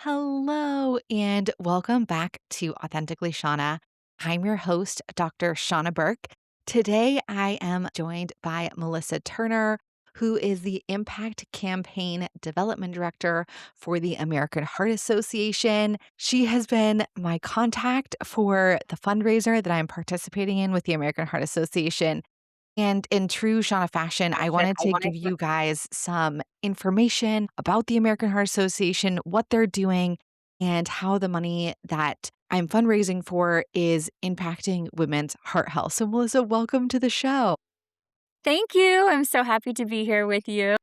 Hello, and welcome back to Authentically Shauna. I'm your host, Dr. Shauna Burke. Today, I am joined by Melissa Turner, who is the Impact Campaign Development Director for the American Heart Association. She has been my contact for the fundraiser that I'm participating in with the American Heart Association. And in true Shauna fashion, I wanted to give you guys some information about the American Heart Association, what they're doing, and how the money that I'm fundraising for is impacting women's heart health. So, Melissa, welcome to the show. Thank you. I'm so happy to be here with you.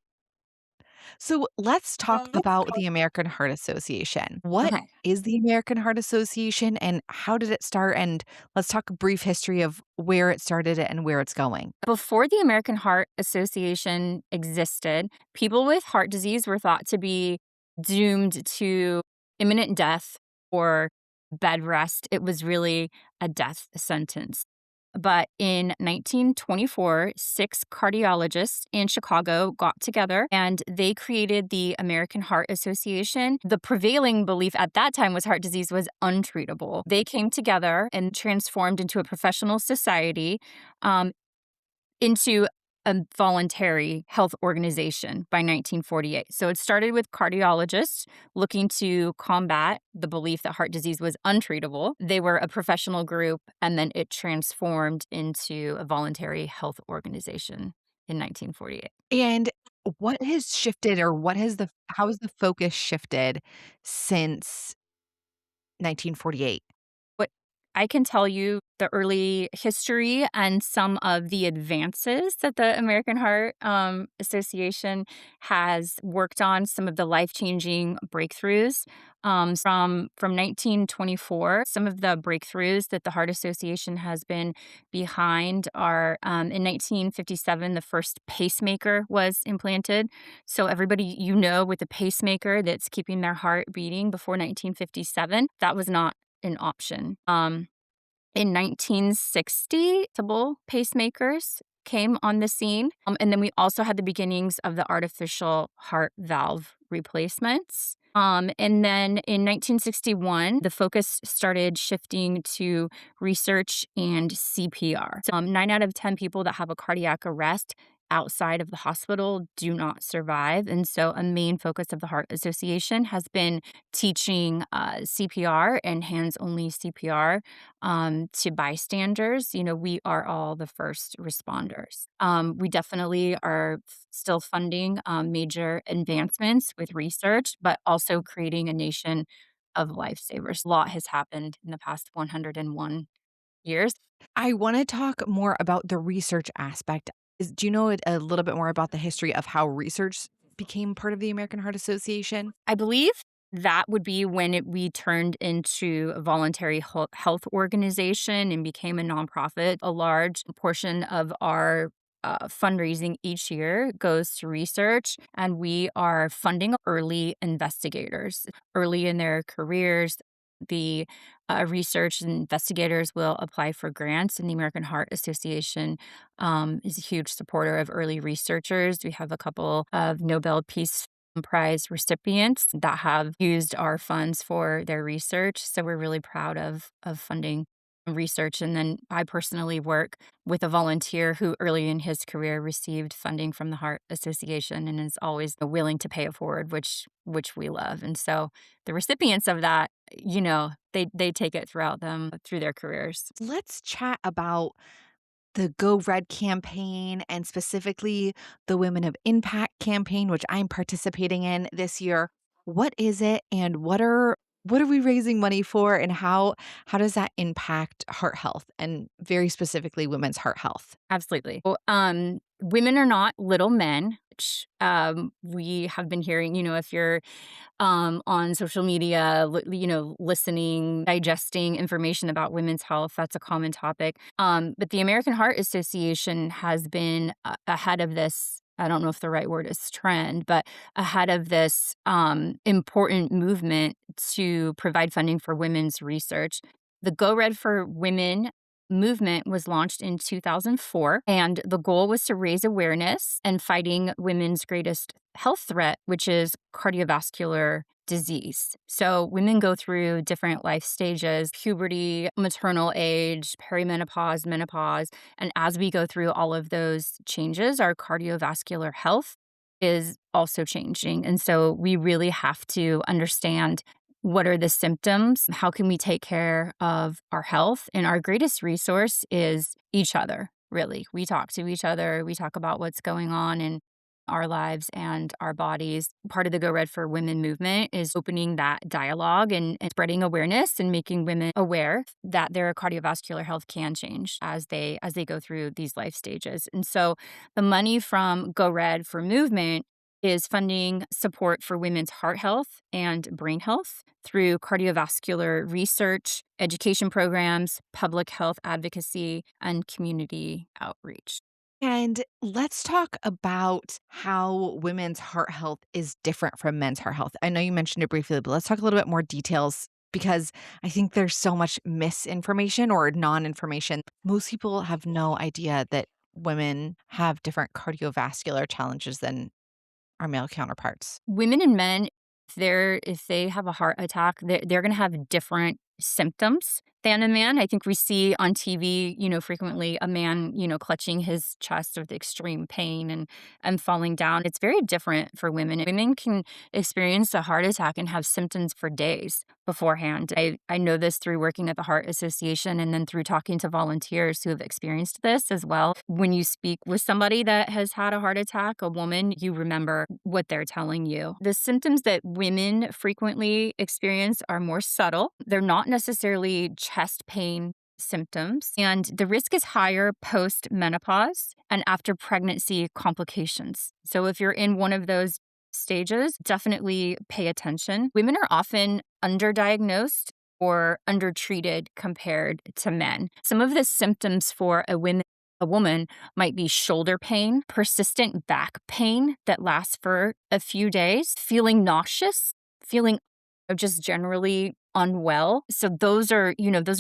So, let's talk about the American Heart Association. What Okay. is the American Heart Association and how did it start? And let's talk a brief history of where it started and where it's going. Before the American Heart Association existed, people with heart disease were thought to be doomed to imminent death or bed rest. It was really a death sentence. But in 1924, six cardiologists in Chicago got together and they created the American Heart Association. The prevailing belief at that time was heart disease was untreatable. They came together and transformed into a professional society, um, into a voluntary health organization by 1948. So it started with cardiologists looking to combat the belief that heart disease was untreatable. They were a professional group, and then it transformed into a voluntary health organization in 1948. And what has shifted or what has the how has the focus shifted since 1948? What I can tell you the early history and some of the advances that the American Heart Association has worked on, some of the life-changing breakthroughs from 1924. Some of the breakthroughs that the Heart Association has been behind are in 1957, the first pacemaker was implanted. So everybody with a pacemaker that's keeping their heart beating before 1957, that was not an option. In 1960, portable pacemakers came on the scene. And then we also had the beginnings of the artificial heart valve replacements. And then in 1961, the focus started shifting to research and CPR. So, 9 out of 10 people that have a cardiac arrest outside of the hospital do not survive. And so, a main focus of the Heart Association has been teaching CPR and hands only CPR to bystanders. We are all the first responders. We definitely are still funding major advancements with research, but also creating a nation of lifesavers. A lot has happened in the past 101 years. I wanna talk more about the research aspect. Do you know a little bit more about the history of how research became part of the American Heart Association? I believe that would be when we turned into a voluntary health organization and became a nonprofit. A large portion of our fundraising each year goes to research, and we are funding early investigators early in their careers. The research investigators will apply for grants, and the American Heart Association is a huge supporter of early researchers. We have a couple of Nobel Peace Prize recipients that have used our funds for their research. So we're really proud of funding research. And then I personally work with a volunteer who early in his career received funding from the Heart Association and is always willing to pay it forward, which we love. And so the recipients of that, they take it through their careers. Let's chat about the Go Red campaign and specifically the Women of Impact campaign, which I'm participating in this year. What is it and what are we raising money for and how does that impact heart health and very specifically women's heart health? Absolutely. Well, women are not little men, which we have been hearing. If you're on social media, listening, digesting information about women's health, that's a common topic. But the American Heart Association has been ahead of this. I don't know if the right word is trend, but ahead of this important movement to provide funding for women's research. The Go Red for Women movement was launched in 2004, and the goal was to raise awareness and fighting women's greatest health threat, which is cardiovascular disease. So women go through different life stages: puberty, maternal age, perimenopause, menopause. And as we go through all of those changes, our cardiovascular health is also changing. And so we really have to understand what are the symptoms? How can we take care of our health? And our greatest resource is each other, really. We talk to each other, we talk about what's going on in our lives and our bodies. Part of the Go Red for Women movement is opening that dialogue and spreading awareness and making women aware that their cardiovascular health can change as they go through these life stages. And so the money from Go Red for Movement is funding support for women's heart health and brain health through cardiovascular research, education programs, public health advocacy, and community outreach. And let's talk about how women's heart health is different from men's heart health. I know you mentioned it briefly, but let's talk a little bit more details because I think there's so much misinformation or non information. Most people have no idea that women have different cardiovascular challenges than our male counterparts. Women and men, if they have a heart attack, they're gonna have different symptoms than a man. I think we see on TV, frequently a man, clutching his chest with extreme pain and falling down. It's very different for women. Women can experience a heart attack and have symptoms for days beforehand. I know this through working at the Heart Association and then through talking to volunteers who have experienced this as well. When you speak with somebody that has had a heart attack, a woman, you remember what they're telling you. The symptoms that women frequently experience are more subtle. They're not necessarily chest pain symptoms, and the risk is higher post menopause and after pregnancy complications. So if you're in one of those stages, definitely pay attention. Women are often underdiagnosed or undertreated compared to men. Some of the symptoms for a woman might be shoulder pain, persistent back pain that lasts for a few days, feeling nauseous, feeling just generally unwell. So those are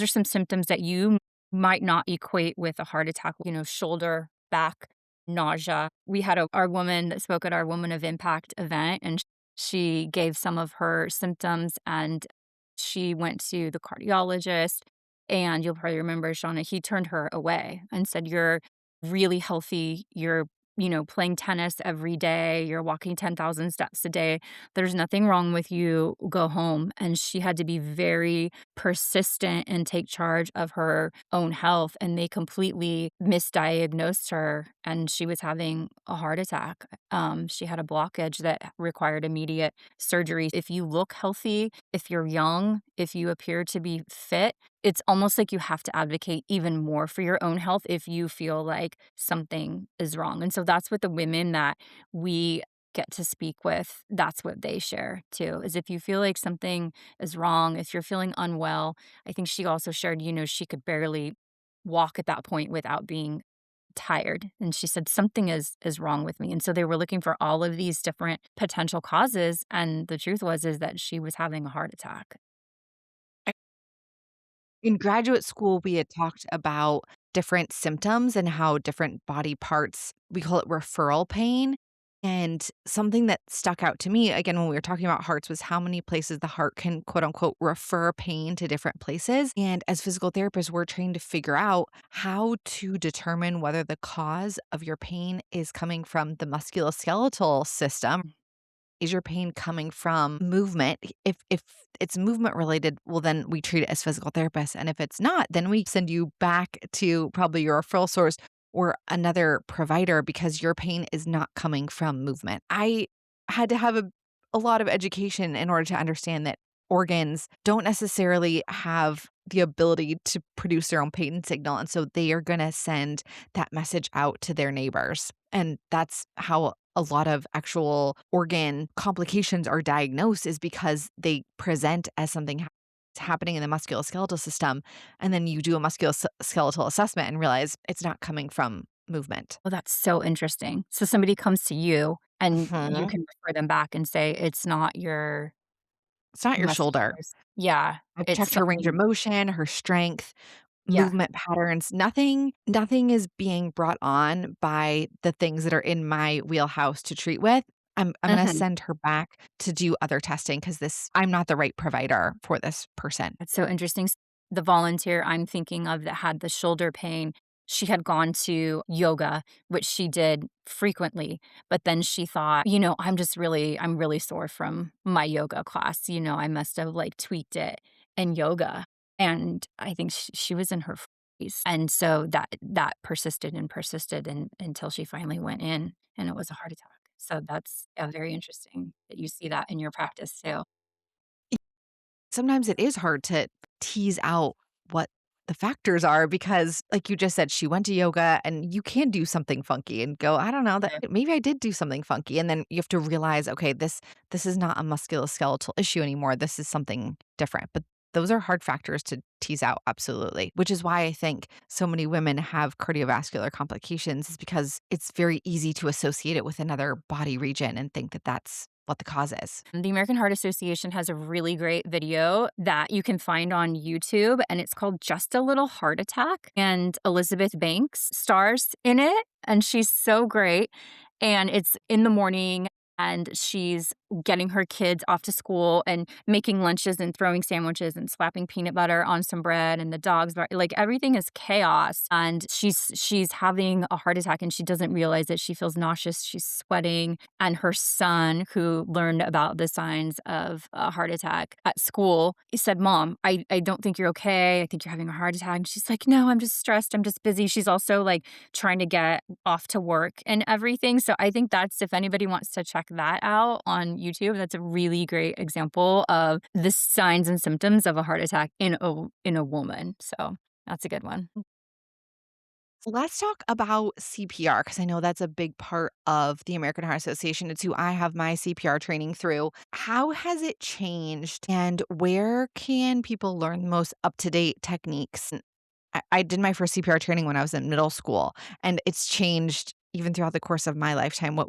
some symptoms that you might not equate with a heart attack, shoulder, back, nausea. We had our woman that spoke at our Woman of Impact event, and she gave some of her symptoms, and she went to the cardiologist. And you'll probably remember, Shauna, he turned her away and said, "You're really healthy. You're, playing tennis every day. You're walking 10,000 steps a day. There's nothing wrong with you. Go home." And she had to be very persistent and take charge of her own health. And they completely misdiagnosed her, and she was having a heart attack. She had a blockage that required immediate surgery. If you look healthy, if you're young, if you appear to be fit, it's almost like you have to advocate even more for your own health if you feel like something is wrong. And so that's what the women that we get to speak with, that's what they share too, is if you feel like something is wrong, if you're feeling unwell. I think she also shared, she could barely walk at that point without being tired. And she said, something is wrong with me. And so they were looking for all of these different potential causes. And the truth is that she was having a heart attack. In graduate school, we had talked about different symptoms and how different body parts, we call it referral pain. And something that stuck out to me, again, when we were talking about hearts, was how many places the heart can quote unquote refer pain to different places. And as physical therapists, we're trained to figure out how to determine whether the cause of your pain is coming from the musculoskeletal system. Is your pain coming from movement? If it's movement related, well, then we treat it as physical therapists. And if it's not, then we send you back to probably your referral source or another provider because your pain is not coming from movement. I had to have a lot of education in order to understand that organs don't necessarily have the ability to produce their own pain signal. And so they are going to send that message out to their neighbors. And that's how a lot of actual organ complications are diagnosed, is because they present as something happening in the musculoskeletal system. And then you do a musculoskeletal assessment and realize it's not coming from movement. Well, that's so interesting. So somebody comes to you and you Mhm. can refer them back and say, it's not your It's not your shoulder. musculars. Yeah, I've it's checked her range of something. motion, her strength, Yeah. movement patterns. Nothing is being brought on by the things that are in my wheelhouse to treat with. I'm gonna Mhm. send her back to do other testing because this I'm not the right provider for this person. That's so interesting. The volunteer I'm thinking of that had the shoulder pain, she had gone to yoga, which she did frequently, but then she thought, I'm really sore from my yoga class. I must have like tweaked it in yoga. And I think she was in her 40s. And so that persisted and persisted until she finally went in and it was a heart attack. So that's very interesting that you see that in your practice too. Sometimes it is hard to tease out what the factors are because, like you just said, she went to yoga and you can do something funky and go, I don't know, that maybe I did do something funky. And then you have to realize, okay, this is not a musculoskeletal issue anymore. This is something different. But those are hard factors to tease out, absolutely. Which is why I think so many women have cardiovascular complications, is because it's very easy to associate it with another body region and think that that's what the cause is. The American Heart Association has a really great video that you can find on YouTube, and it's called Just a Little Heart Attack. And Elizabeth Banks stars in it, and she's so great. And it's in the morning, and she's getting her kids off to school and making lunches and throwing sandwiches and slapping peanut butter on some bread, and the dogs like everything is chaos. And she's having a heart attack, and she doesn't realize it. She feels nauseous, she's sweating, and her son, who learned about the signs of a heart attack at school, he said, Mom, I don't think you're okay. I think you're having a heart attack. And she's like, No, I'm just stressed. I'm just busy. She's also like trying to get off to work and everything. So I think that's, if anybody wants to check that out on YouTube, that's a really great example of the signs and symptoms of a heart attack in a woman. So that's a good one. Let's talk about CPR because I know that's a big part of the American Heart Association. It's who I have my CPR training through. How has it changed and where can people learn the most up to date techniques? I did my first CPR training when I was in middle school, and it's changed even throughout the course of my lifetime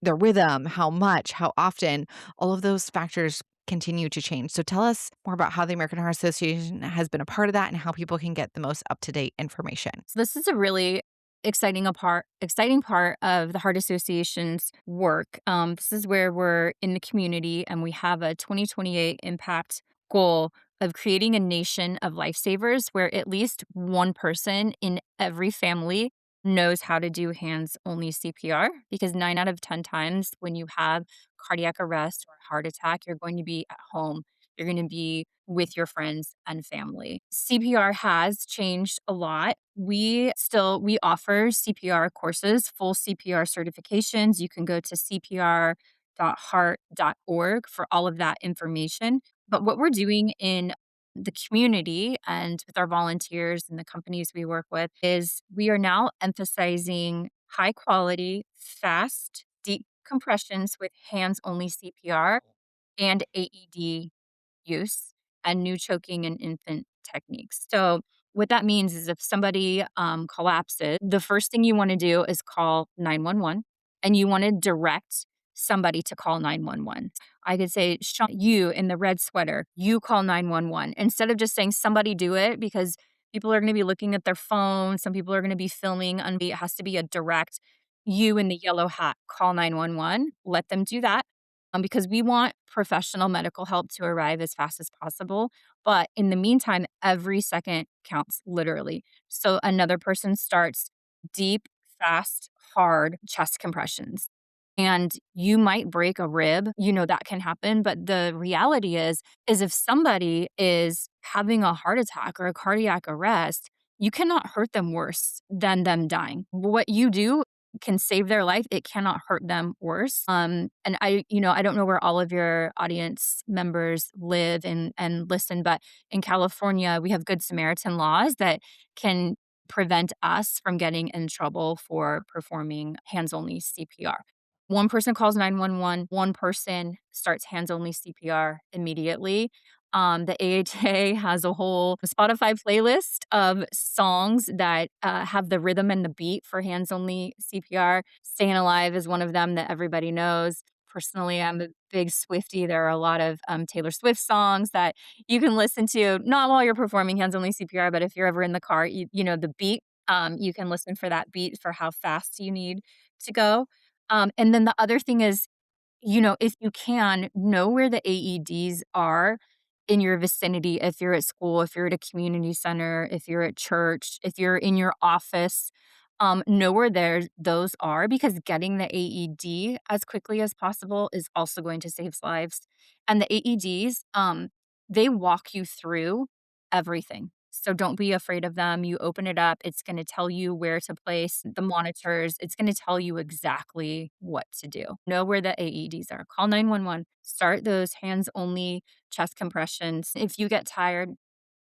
the rhythm, how much, how often, all of those factors continue to change. So tell us more about how the American Heart Association has been a part of that and how people can get the most up-to-date information. So this is a really exciting part of the Heart Association's work. This is where we're in the community and we have a 2028 impact goal of creating a nation of lifesavers where at least one person in every family knows how to do hands only CPR, because 9 out of 10 times when you have cardiac arrest or heart attack, you're going to be at home. You're going to be with your friends and family. CPR has changed a lot. We offer CPR courses, full CPR certifications. You can go to cpr.heart.org for all of that information. But what we're doing in the community and with our volunteers and the companies we work with is we are now emphasizing high quality, fast, deep compressions with hands only CPR and AED use and new choking and infant techniques. So, what that means is if somebody collapses, the first thing you want to do is call 911, and you want to direct somebody to call 911. I could say, Sean, you in the red sweater, you call 911 instead of just saying somebody do it, because people are going to be looking at their phone. Some people are going to be filming. And it has to be a direct, you in the yellow hat, call 911. Let them do that, because we want professional medical help to arrive as fast as possible. But in the meantime, every second counts literally. So another person starts deep, fast, hard chest compressions. And you might break a rib, that can happen. But the reality is if somebody is having a heart attack or a cardiac arrest, you cannot hurt them worse than them dying. What you do can save their life, it cannot hurt them worse. And I don't know where all of your audience members live and listen, but in California, we have Good Samaritan laws that can prevent us from getting in trouble for performing hands only CPR. One person calls 911, one person starts hands only CPR immediately. The AHA has a whole Spotify playlist of songs that have the rhythm and the beat for hands only CPR. Staying Alive is one of them that everybody knows. Personally, I'm a big Swiftie. There are a lot of Taylor Swift songs that you can listen to, not while you're performing hands only CPR, but if you're ever in the car, the beat, you can listen for that beat for how fast you need to go. And then the other thing is If you can, know where the AEDs are in your vicinity, if you're at school, if you're at a community center, if you're at church, if you're in your office, know where those are, because getting the AED as quickly as possible is also going to save lives. And the AEDs, they walk you through everything. So don't be afraid of them. You open it up, it's gonna tell you where to place the monitors, it's gonna tell you exactly what to do. Know where the AEDs are. Call 911. Start those hands-only chest compressions. If you get tired,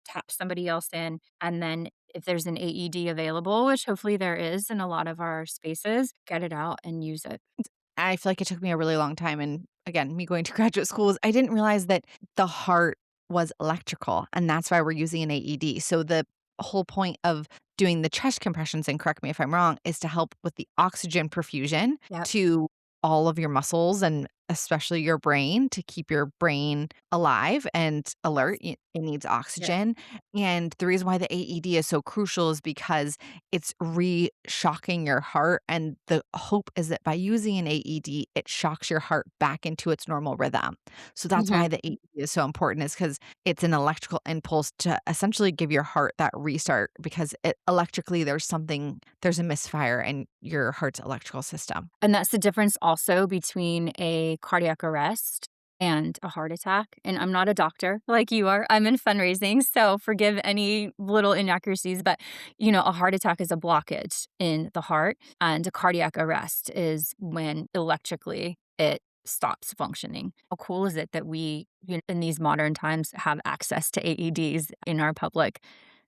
tap somebody else in, and then if there's an AED available, which hopefully there is in a lot of our spaces, get it out and use it. I feel like it took me a really long time, and again, me going to graduate schools, I didn't realize that the heart was electrical, and that's why we're using an AED. So the whole point of doing the chest compressions, and correct me if I'm wrong, is to help with the oxygen perfusion Yep. to all of your muscles and especially your brain, to keep your brain alive and alert. It needs Yep. oxygen. And the reason why the AED is so crucial is because it's re-shocking your heart, and the hope is that by using an AED, it shocks your heart back into its normal rhythm. So that's why Mhm. the AED is so important, is because it's an electrical impulse to essentially give your heart that restart, because electrically, there's a misfire in your heart's electrical system. And that's the difference also between a cardiac arrest and a heart attack. And I'm not a doctor like you are. I'm in fundraising, so forgive any little inaccuracies, but a heart attack is a blockage in the heart, and a cardiac arrest is when electrically it stops functioning. How cool is it that we, in these modern times, have access to AEDs in our public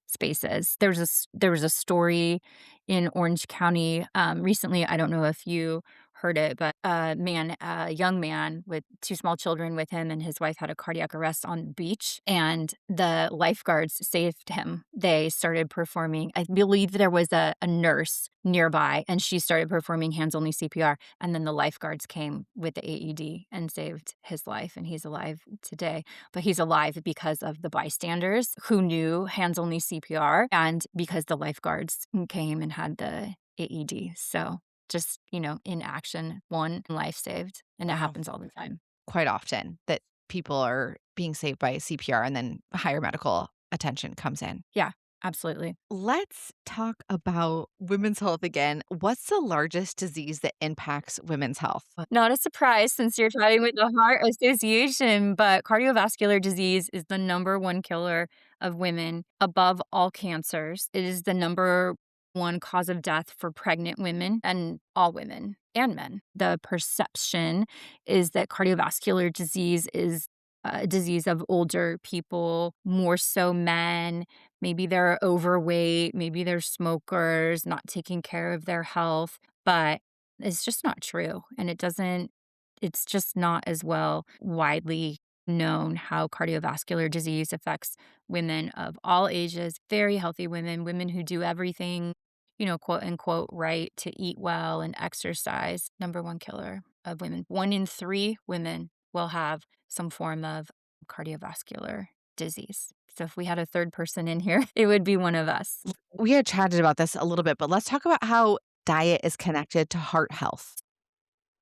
spaces? There was a story in Orange County, recently. I don't know if you heard it, but a young man with 2 small children with him and his wife had a cardiac arrest on the beach, and the lifeguards saved him. They started performing, I believe there was a nurse nearby, and she started performing hands-only CPR, and then the lifeguards came with the AED and saved his life, and he's alive today. But he's alive because of the bystanders who knew hands-only CPR, and because the lifeguards came and had the AED. So just, in action, one life saved, and it Wow. happens all the time. Quite often that people are being saved by CPR, and then higher medical attention comes in. Yeah, absolutely. Let's talk about women's health again. What's the largest disease that impacts women's health? Not a surprise since you're chatting with the Heart Association, but cardiovascular disease is the number one killer of women above all cancers. It is the number one cause of death for pregnant women and all women and men. The perception is that cardiovascular disease is a disease of older people, more so men. Maybe they're overweight, maybe they're smokers, not taking care of their health. But it's just not true, and it's just not as well widely known how cardiovascular disease affects women of all ages, very healthy women, women who do everything, quote unquote, right to eat well and exercise. Number one killer of women. 1 in 3 women will have some form of cardiovascular disease. So if we had a third person in here, it would be one of us. We had chatted about this a little bit, but let's talk about how diet is connected to heart health.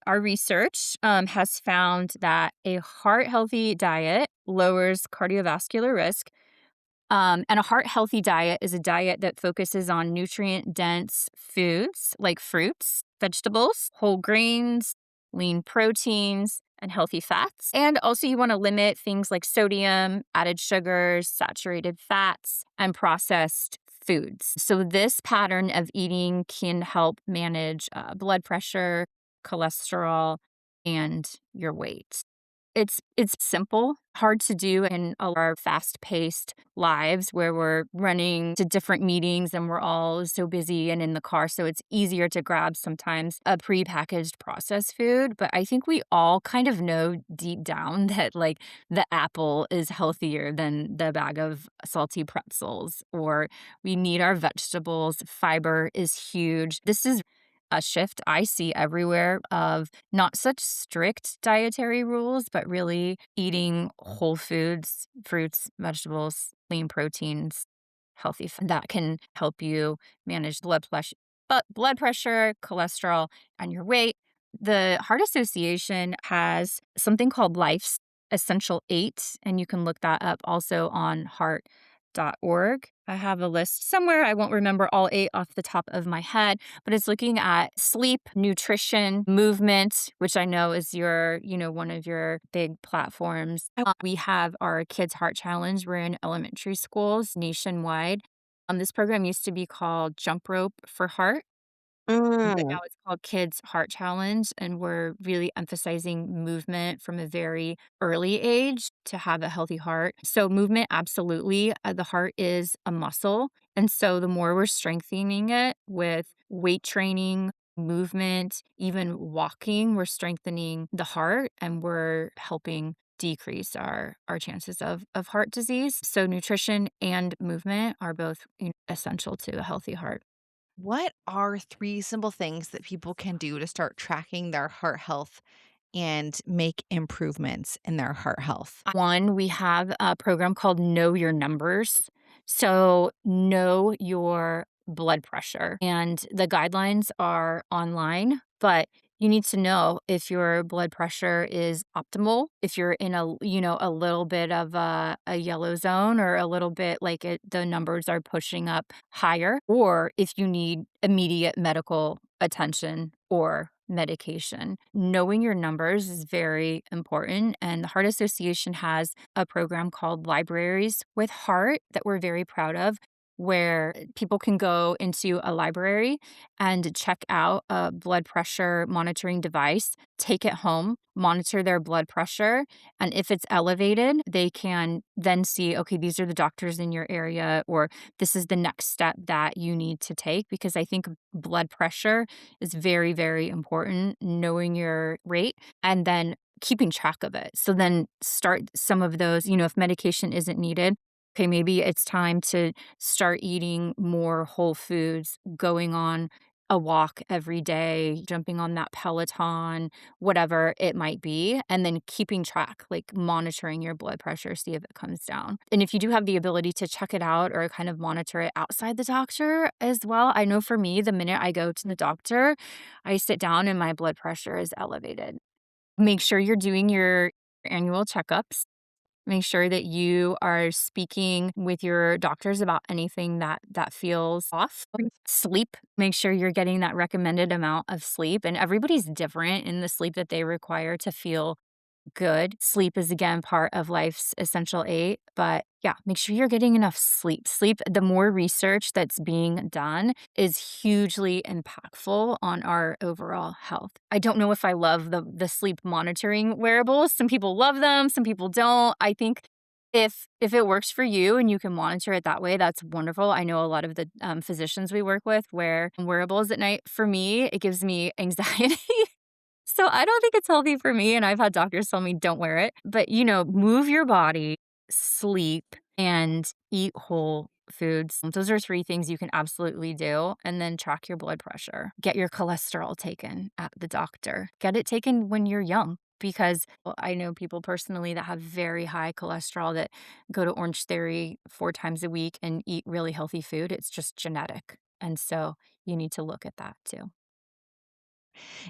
Our research has found that a heart healthy diet lowers cardiovascular risk. And a heart healthy diet is a diet that focuses on nutrient dense foods like fruits, vegetables, whole grains, lean proteins, and healthy fats. And also, you want to limit things like sodium, added sugars, saturated fats, and processed foods. So, this pattern of eating can help manage blood pressure, cholesterol, and your weight. It's simple, hard to do in all our fast-paced lives where we're running to different meetings and we're all so busy and in the car, so it's easier to grab sometimes a prepackaged processed food. But I think we all kind of know deep down that, like, the apple is healthier than the bag of salty pretzels, or we need our vegetables, fiber is huge. This is a shift I see everywhere of not such strict dietary rules, but really eating whole foods, fruits, vegetables, lean proteins, that can help you manage blood pressure, cholesterol, and your weight. The Heart Association has something called Life's Essential 8, and you can look that up also on heart.org. I have a list somewhere. I won't remember all 8 off the top of my head, but it's looking at sleep, nutrition, movement, which I know is one of your big platforms. We have our Kids Heart Challenge. We're in elementary schools nationwide. This program used to be called Jump Rope for Heart, but Mm. now it's called Kids Heart Challenge, and we're really emphasizing movement from a very early age to have a healthy heart. So movement, absolutely. The heart is a muscle, and so the more we're strengthening it with weight training, movement, even walking, we're strengthening the heart and we're helping decrease our chances of heart disease. So nutrition and movement are both essential to a healthy heart. What are 3 simple things that people can do to start tracking their heart health and make improvements in their heart health? One, we have a program called Know Your Numbers. So, know your blood pressure, and the guidelines are online, but you need to know if your blood pressure is optimal, if you're in a little bit of a yellow zone or a little bit like the numbers are pushing up higher, or if you need immediate medical attention or medication. Knowing your numbers is very important, and the Heart Association has a program called Libraries with Heart that we're very proud of, where people can go into a library and check out a blood pressure monitoring device, take it home, monitor their blood pressure, and if it's elevated, they can then see, okay, these are the doctors in your area, or this is the next step that you need to take, because I think blood pressure is very, very important, knowing your rate and then keeping track of it. So then start some of those, if medication isn't needed, okay, maybe it's time to start eating more whole foods, going on a walk every day, jumping on that Peloton, whatever it might be, and then keeping track, like monitoring your blood pressure, see if it comes down. And if you do have the ability to check it out or kind of monitor it outside the doctor as well, I know for me, the minute I go to the doctor, I sit down and my blood pressure is elevated. Make sure you're doing your annual checkups. Make sure that you are speaking with your doctors about anything that feels off. Sleep, make sure you're getting that recommended amount of sleep, and everybody's different in the sleep that they require to feel good. Sleep is again part of life's essential 8, but yeah, make sure you're getting enough sleep. Sleep, the more research that's being done is hugely impactful on our overall health. I don't know if I love the sleep monitoring wearables. Some people love them, some people don't. I think if it works for you and you can monitor it that way, that's wonderful. I know a lot of the physicians we work with wear wearables at night. For me, it gives me anxiety. So I don't think it's healthy for me, and I've had doctors tell me don't wear it. But, move your body, sleep, and eat whole foods. Those are 3 things you can absolutely do, and then track your blood pressure. Get your cholesterol taken at the doctor. Get it taken when you're young, because I know people personally that have very high cholesterol that go to Orange Theory 4 times a week and eat really healthy food. It's just genetic. And so you need to look at that too.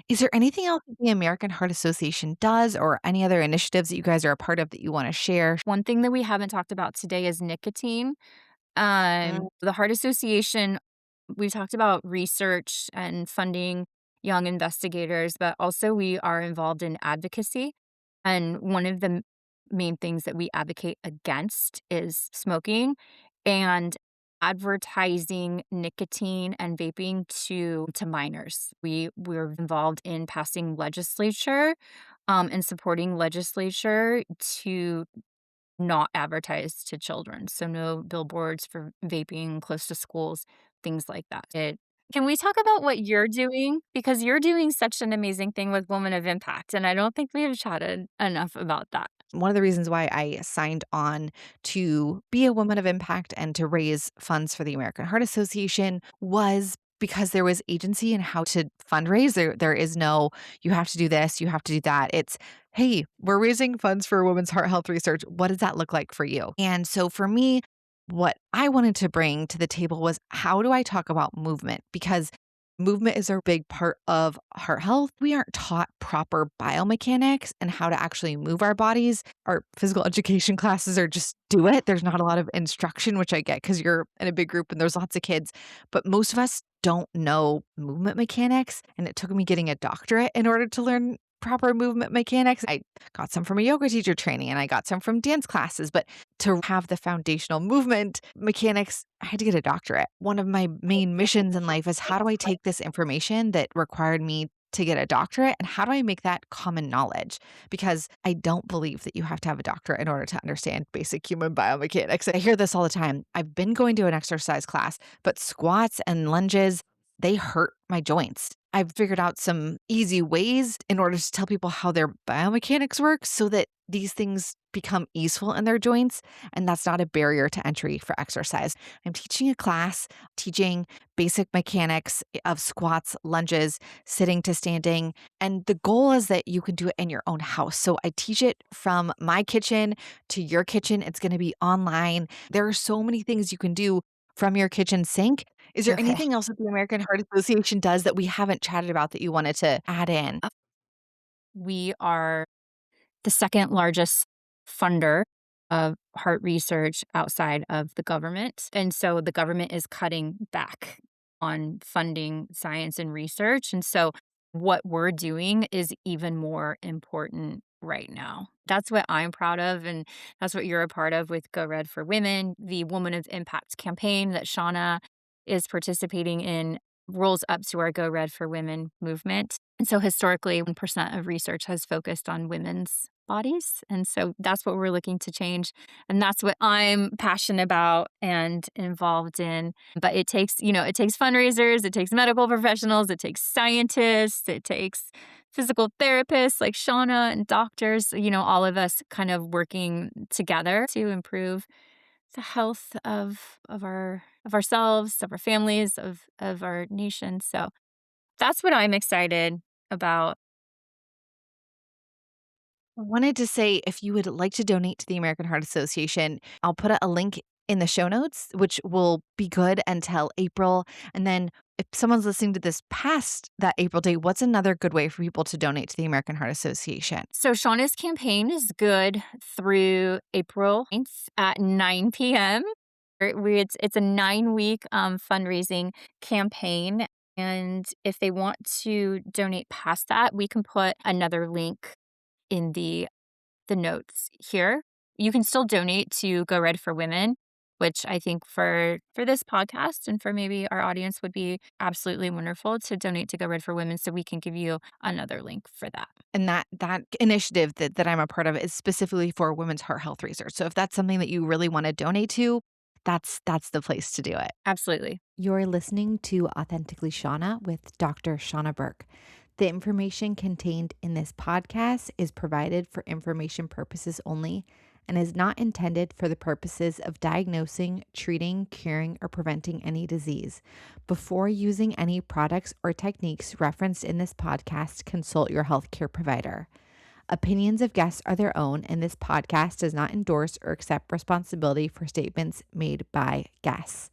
Is there anything else that the American Heart Association does or any other initiatives that you guys are a part of that you wanna share? One thing that we haven't talked about today is nicotine. Mm. The Heart Association, we talked about research and funding young investigators, but also we are involved in advocacy. And one of the main things that we advocate against is smoking and advertising nicotine and vaping to minors. We're involved in passing legislature and supporting legislature to not advertised to children, so no billboards for vaping close to schools, things like that. Can we talk about what you're doing? Because you're doing such an amazing thing with Women of Impact, and I don't think we have chatted enough about that. One of the reasons why I signed on to be a woman of impact and to raise funds for the American Heart Association was because there was agency in how to fundraise. There is no, you have to do this, you have to do that. It's, hey, we're raising funds for women's heart health research. What does that look like for you? And so for me, what I wanted to bring to the table was how do I talk about movement? Because Movement is a big part of heart health. We aren't taught proper biomechanics and how to actually move our bodies. Our physical education classes are just do it. There's not a lot of instruction, which I get because you're in a big group and there's lots of kids. But most of us don't know movement mechanics. And it took me getting a doctorate in order to learn proper movement mechanics. I got some from a yoga teacher training and I got some from dance classes. But to have the foundational movement mechanics, I had to get a doctorate. One of my main missions in life is how do I take this information that required me to get a doctorate and how do I make that common knowledge? Because I don't believe that you have to have a doctorate in order to understand basic human biomechanics. I hear this all the time. I've been going to an exercise class, but squats and lunges, they hurt my joints. I've figured out some easy ways in order to tell people how their biomechanics work so that these things become easeful in their joints. And that's not a barrier to entry for exercise. I'm teaching a class, teaching basic mechanics of squats, lunges, sitting to standing. And the goal is that you can do it in your own house. So I teach it from my kitchen to your kitchen. It's going to be online. There are so many things you can do from your kitchen sink. Is there Okay. anything else that the American Heart Association does that we haven't chatted about that you wanted to add in? We are the second largest funder of heart research outside of the government. And so the government is cutting back on funding science and research. And so what we're doing is even more important right now. That's what I'm proud of. And that's what you're a part of with Go Red for Women. The Woman of Impact campaign that Shauna is participating in rolls up to our Go Red for Women movement. And so historically, 1% of research has focused on women's bodies. And so that's what we're looking to change. And that's what I'm passionate about and involved in. But it takes, it takes fundraisers, it takes medical professionals, it takes scientists, it takes physical therapists like Shauna and doctors, all of us kind of working together to improve the health of ourselves, of our families, of our nation. So that's what I'm excited about. I wanted to say if you would like to donate to the American Heart Association, I'll put a link in the show notes, which will be good until April. And then if someone's listening to this past that April date, what's another good way for people to donate to the American Heart Association? So Shauna's campaign is good through April 9th at 9 p.m. It's a 9-week fundraising campaign. And if they want to donate past that, we can put another link in the notes here. You can still donate to Go Red for Women, which I think for this podcast and for maybe our audience would be absolutely wonderful to donate to Go Red for Women, so we can give you another link for that. And that initiative that I'm a part of is specifically for women's heart health research. So if that's something that you really want to donate to, that's the place to do it. Absolutely. You're listening to Authentically Shauna with Dr. Shauna Burke. The information contained in this podcast is provided for information purposes only and is not intended for the purposes of diagnosing, treating, curing, or preventing any disease. Before using any products or techniques referenced in this podcast, consult your healthcare provider. Opinions of guests are their own, and this podcast does not endorse or accept responsibility for statements made by guests.